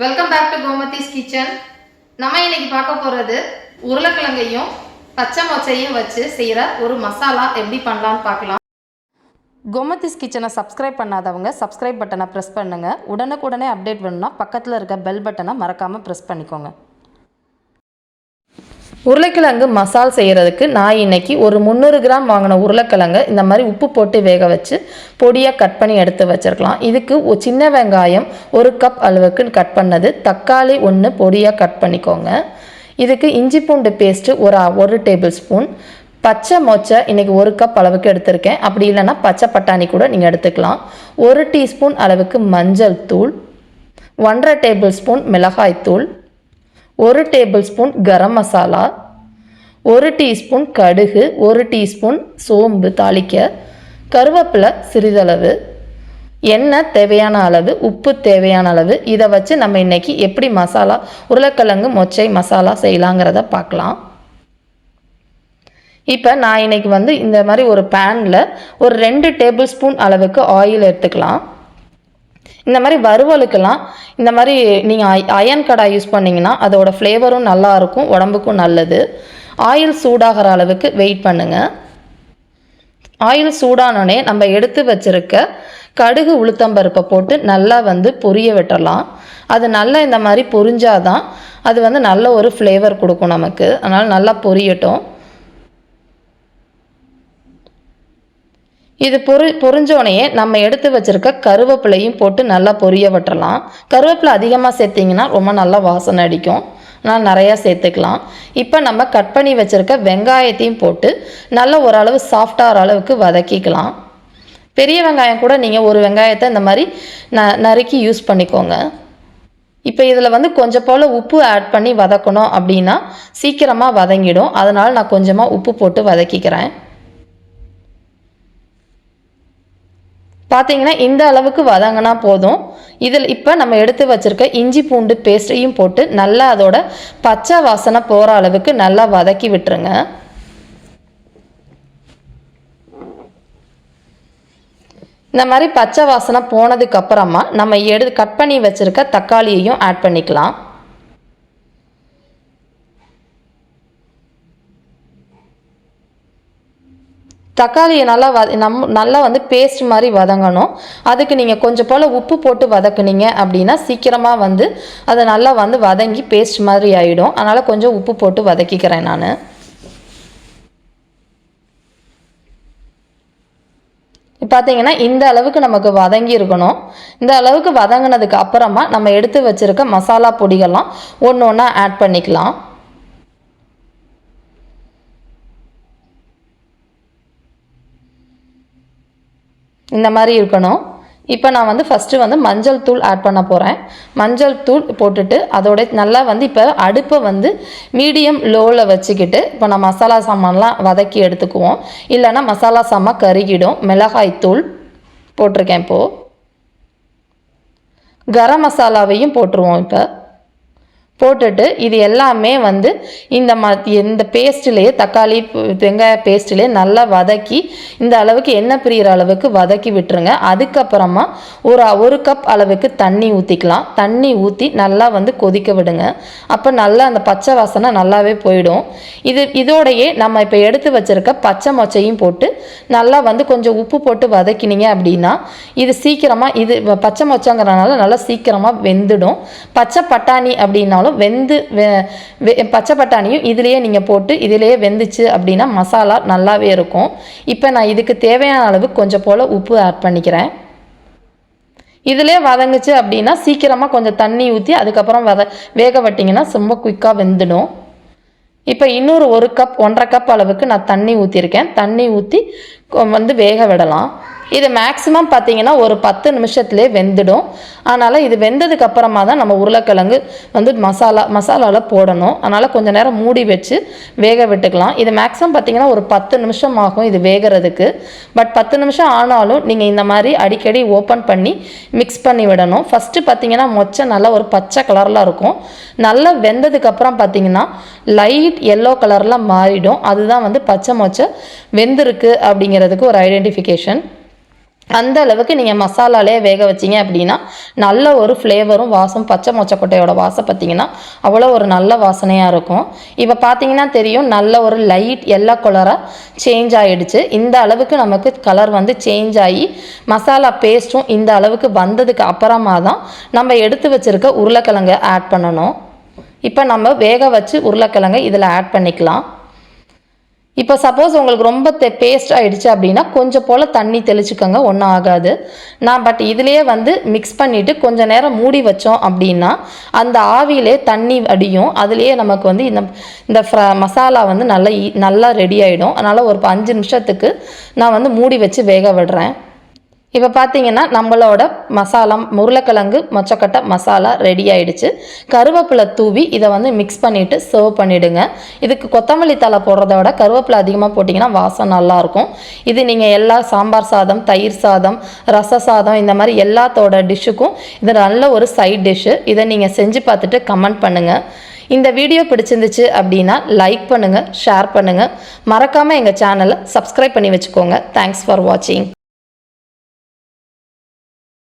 Welcome back to Gomathi's kitchen. நம்ம இன்னைக்கு பார்க்க போகிறது உருளைக்கிழங்கையும் பச்சை மொச்சையும் வச்சு செய்கிற ஒரு மசாலா எப்படி பண்ணலான்னு பார்க்கலாம். கோமதிஸ் கிச்சனை சப்ஸ்கிரைப் பண்ணாதவங்க சப்ஸ்கிரைப் பட்டனை ப்ரெஸ் பண்ணுங்கள். உடனுக்குடனே அப்டேட் வேணும்னா பக்கத்தில் இருக்க பெல் பட்டனை மறக்காமல் ப்ரெஸ் பண்ணிக்கோங்க. உருளைக்கிழங்கு மசால் செய்கிறதுக்கு நான் இன்றைக்கி ஒரு 300 கிராம் வாங்கின உருளைக்கிழங்கு இந்த மாதிரி உப்பு போட்டு வேக வச்சு பொடியாக கட் பண்ணி எடுத்து வச்சுருக்கலாம். இதுக்கு ஒரு சின்ன வெங்காயம் 1 கப் அளவுக்கு கட் பண்ணது, தக்காளி 1 பொடியாக கட் பண்ணிக்கோங்க. இதுக்கு இஞ்சி பூண்டு பேஸ்ட்டு ஒரு டேபிள் ஸ்பூன், பச்சை மொச்சை இன்றைக்கி 1 கப் அளவுக்கு எடுத்திருக்கேன். அப்படி இல்லைன்னா பச்சை பட்டாணி கூட நீங்கள் எடுத்துக்கலாம். 1 டீஸ்பூன் அளவுக்கு மஞ்சள் தூள், 1.5 டேபிள் ஸ்பூன் மிளகாய் தூள், 1 table spoon garam masala, 1 teaspoon கடுகு, 1 டீஸ்பூன் சோம்பு தாளிக்க, கருவேப்பிலை சிறிதளவு, எண்ணெய் தேவையான அளவு, உப்பு தேவையான அளவு. இதை வச்சு நம்ம இன்றைக்கி எப்படி மசாலா உருளைக்கிழங்கு மொச்சை மசாலா செய்யலாங்கிறத பார்க்கலாம். இப்போ நான் இன்றைக்கி இந்த மாதிரி ஒரு பேனில் ஒரு 2 டேபிள் ஸ்பூன் அளவுக்கு ஆயில் எடுத்துக்கலாம். இந்த மாதிரி வறுவலுக்கெல்லாம் இந்த மாதிரி நீங்கள் அயன் கடாய் யூஸ் பண்ணிங்கன்னா அதோட ஃப்ளேவரும் நல்லாயிருக்கும், உடம்புக்கும் நல்லது. ஆயில் சூடாகிற அளவுக்கு வெயிட் பண்ணுங்கள். ஆயில் சூடானோடனே நம்ம எடுத்து வச்சுருக்க கடுகு உளுத்தம்பருப்பை போட்டு நல்லா பொரிய விட்டுறலாம். அது நல்லா இந்த மாதிரி பொரிஞ்சாதான் அது நல்ல ஒரு ஃப்ளேவர் கொடுக்கும் நமக்கு. அதனால் நல்லா பொரியட்டும். இது பொரிஞ்சோனையே நம்ம எடுத்து வச்சுருக்க கருவேப்பிலையும் போட்டு நல்லா பொரிய விட்டுறலாம். கருவேப்பிலை அதிகமாக சேர்த்திங்கன்னா ரொம்ப நல்லா வாசனை அடிக்கும். நான் நிறையா சேர்த்துக்கலாம். இப்போ நம்ம கட் பண்ணி வச்சுருக்க வெங்காயத்தையும் போட்டு நல்லா ஓரளவு சாஃப்டாகிற அளவுக்கு வதக்கிக்கலாம். பெரிய வெங்காயம் கூட நீங்கள் ஒரு வெங்காயத்தை இந்த மாதிரி நறுக்கி யூஸ் பண்ணிக்கோங்க. இப்போ இதில் கொஞ்சம் போல் உப்பு ஆட் பண்ணி வதக்கணும் அப்படின்னா சீக்கிரமாக வதங்கிடும். அதனால் நான் கொஞ்சமாக உப்பு போட்டு வதக்கிக்கிறேன். பார்த்தீங்கன்னா இந்த அளவுக்கு வதங்கினா போதும். இதில் இப்போ நம்ம எடுத்து வச்சுருக்க இஞ்சி பூண்டு பேஸ்ட்டையும் போட்டு நல்லா அதோட பச்சை வாசனை போகிற அளவுக்கு நல்லா வதக்கி விட்டுருங்க. இந்த மாதிரி பச்சை வாசனை போனதுக்கப்புறமா நம்ம கட் பண்ணி வச்சுருக்க தக்காளியையும் ஆட் பண்ணிக்கலாம். தக்காளியை நல்லா பேஸ்ட் மாதிரி வதங்கணும். அதுக்கு நீங்கள் கொஞ்சம் போல் உப்பு போட்டு வதக்குனீங்க அப்படின்னா சீக்கிரமாக அதை நல்லா வதங்கி பேஸ்ட் மாதிரி ஆகிடும். அதனால் கொஞ்சம் உப்பு போட்டு வதக்கிக்கிறேன் நான். பார்த்தீங்கன்னா இந்த அளவுக்கு நமக்கு வதங்கி இருக்கணும். இந்த அளவுக்கு வதங்கினதுக்கு அப்புறமா நம்ம எடுத்து வச்சுருக்க மசாலா பொடிகள்லாம் ஒன்று ஒன்றா ஆட் பண்ணிக்கலாம். இந்த மாதிரி இருக்கணும். இப்போ நான் ஃபஸ்ட்டு மஞ்சள் தூள் ஆட் பண்ண போகிறேன். மஞ்சள் தூள் போட்டுட்டு அதோட நல்லா இப்போ அடுப்பை மீடியம் லோவில் வச்சுக்கிட்டு இப்போ நான் மசாலா சாமான்லாம் வதக்கி எடுத்துக்குவோம். இல்லைன்னா மசாலா சாமான் கருகிடும். மிளகாய் தூள் போட்டிருக்கேன். இப்போது கரம் மசாலாவையும் போட்டுருவோம். இப்போ போட்டுட்டு இது எல்லாமே இந்த பேஸ்ட்லேயே தக்காளி வெங்காய பேஸ்ட்லேயே நல்லா வதக்கி இந்த அளவுக்கு எண்ணெய் பிரிகிற அளவுக்கு வதக்கி விட்டுருங்க. அதுக்கப்புறமா ஒரு கப் அளவுக்கு தண்ணி ஊற்றிக்கலாம். தண்ணி ஊற்றி நல்லா கொதிக்க விடுங்க. அப்போ நல்லா அந்த பச்சை வாசனை நல்லாவே போயிடும். இதோடையே நம்ம இப்போ எடுத்து வச்சுருக்க பச்சை மொச்சையும் போட்டு நல்லா கொஞ்சம் உப்பு போட்டு வதக்கினீங்க அப்படின்னா இது சீக்கிரமாக பச்சை மொச்சங்கிறனால நல்லா சீக்கிரமாக வெந்துடும். பச்சை பட்டாணி அப்படின்னாலும் பச்சை பட்டாணியும் இதிலேயே நீங்கள் போட்டு இதிலேயே வெந்துச்சு அப்படின்னா மசாலா நல்லாவே இருக்கும். இப்போ நான் இதுக்கு தேவையான அளவு கொஞ்சம் போல் உப்பு ஆட் பண்ணிக்கிறேன். இதிலே வதங்குச்சு அப்படின்னா சீக்கிரமாக கொஞ்சம் தண்ணி ஊற்றி அதுக்கப்புறம் வேக விட்டிங்கன்னா ரொம்ப குயிக்காக வெந்துடும். இப்போ இன்னொரு 1.5 கப் அளவுக்கு நான் தண்ணி ஊற்றிருக்கேன். தண்ணி ஊற்றி வேக விடலாம். இது மேக்ஸிமம் பார்த்தீங்கன்னா ஒரு 10 நிமிஷத்துலேயே வெந்துடும். அதனால் இது வெந்ததுக்கு அப்புறமா தான் நம்ம உருளைக்கிழங்கு மசாலாவில் போடணும். அதனால் கொஞ்சம் நேரம் மூடி வச்சு வேக விட்டுக்கலாம். இது மேக்ஸிமம் பார்த்தீங்கன்னா ஒரு 10 நிமிஷம் ஆகும் இது வேகிறதுக்கு. பட் 10 நிமிஷம் ஆனாலும் நீங்கள் இந்த மாதிரி அடிக்கடி ஓப்பன் பண்ணி மிக்ஸ் பண்ணி விடணும். ஃபஸ்ட்டு பார்த்தீங்கன்னா மொச்சை நல்லா ஒரு பச்சை கலரில் இருக்கும். நல்லா வெந்ததுக்கப்புறம் பார்த்தீங்கன்னா லைட் எல்லோ கலரில் மாறிடும். அதுதான் பச்சை மொச்சை வெந்திருக்கு அப்படிங்கிறதுக்கு ஒரு ஐடென்டிஃபிகேஷன். அந்த அளவுக்கு நீங்கள் மசாலாலே வேக வச்சிங்க அப்படின்னா நல்ல ஒரு ஃப்ளேவரும் வாசம், பச்சை மொச்சக்கொட்டையோட வாசம் பார்த்திங்கன்னா அவ்வளோ ஒரு நல்ல வாசனையாக இருக்கும். இப்போ பார்த்தீங்கன்னா தெரியும், நல்ல ஒரு லைட் எல்லோ கலராக சேஞ்ச் ஆகிடுச்சு. இந்த அளவுக்கு நமக்கு கலர் வந்து சேஞ்ச் ஆகி மசாலா பேஸ்ட்டும் இந்த அளவுக்கு வந்ததுக்கு அப்புறமா தான் நம்ம எடுத்து வச்சுருக்க உருளைக்கிழங்கை ஆட் பண்ணணும். இப்போ நம்ம வேக வச்சு உருளைக்கிழங்கை இதில் ஆட் பண்ணிக்கலாம். இப்போ சப்போஸ் உங்களுக்கு ரொம்ப பேஸ்ட் ஆகிடுச்சு அப்படின்னா கொஞ்சம் போல் தண்ணி தெளிச்சுக்கோங்க, ஒன்றும் ஆகாது. பட் இதுலேயே வந்து மிக்ஸ் பண்ணிவிட்டு கொஞ்சம் நேரம் மூடி வச்சோம் அப்படின்னா அந்த ஆவியிலே தண்ணி அடியும். அதுலேயே நமக்கு வந்து இந்த மசாலா வந்து நல்லா ரெடி ஆகிடும். அதனால் ஒரு 5 நிமிஷத்துக்கு நான் வந்து மூடி வச்சு வேக விடுறேன். இப்போ பார்த்தீங்கன்னா நம்மளோட மசாலா உருளைக்கிழங்கு மொச்சக்கொட்டை மசாலா ரெடி ஆகிடுச்சு. கருவேப்பிலை தூவி இதை வந்து மிக்ஸ் பண்ணிவிட்டு சர்வ் பண்ணிவிடுங்க. இதுக்கு கொத்தமல்லி தழை போடுறத விட கருவேப்பிலை அதிகமாக போட்டிங்கன்னா வாசம் நல்லாயிருக்கும். இது நீங்கள் எல்லா சாம்பார் சாதம், தயிர் சாதம், ரச சாதம் இந்த மாதிரி எல்லாத்தோட டிஷ்ஷுக்கும் இது நல்ல ஒரு சைட் டிஷ்ஷு. இதை நீங்கள் செஞ்சு பார்த்துட்டு கமெண்ட் பண்ணுங்கள். இந்த வீடியோ பிடிச்சிருந்துச்சு அப்படின்னா லைக் பண்ணுங்கள், ஷேர் பண்ணுங்கள். மறக்காமல் எங்கள் சேனலை சப்ஸ்கிரைப் பண்ணி வச்சுக்கோங்க. தேங்க்ஸ் ஃபார் வாட்சிங்.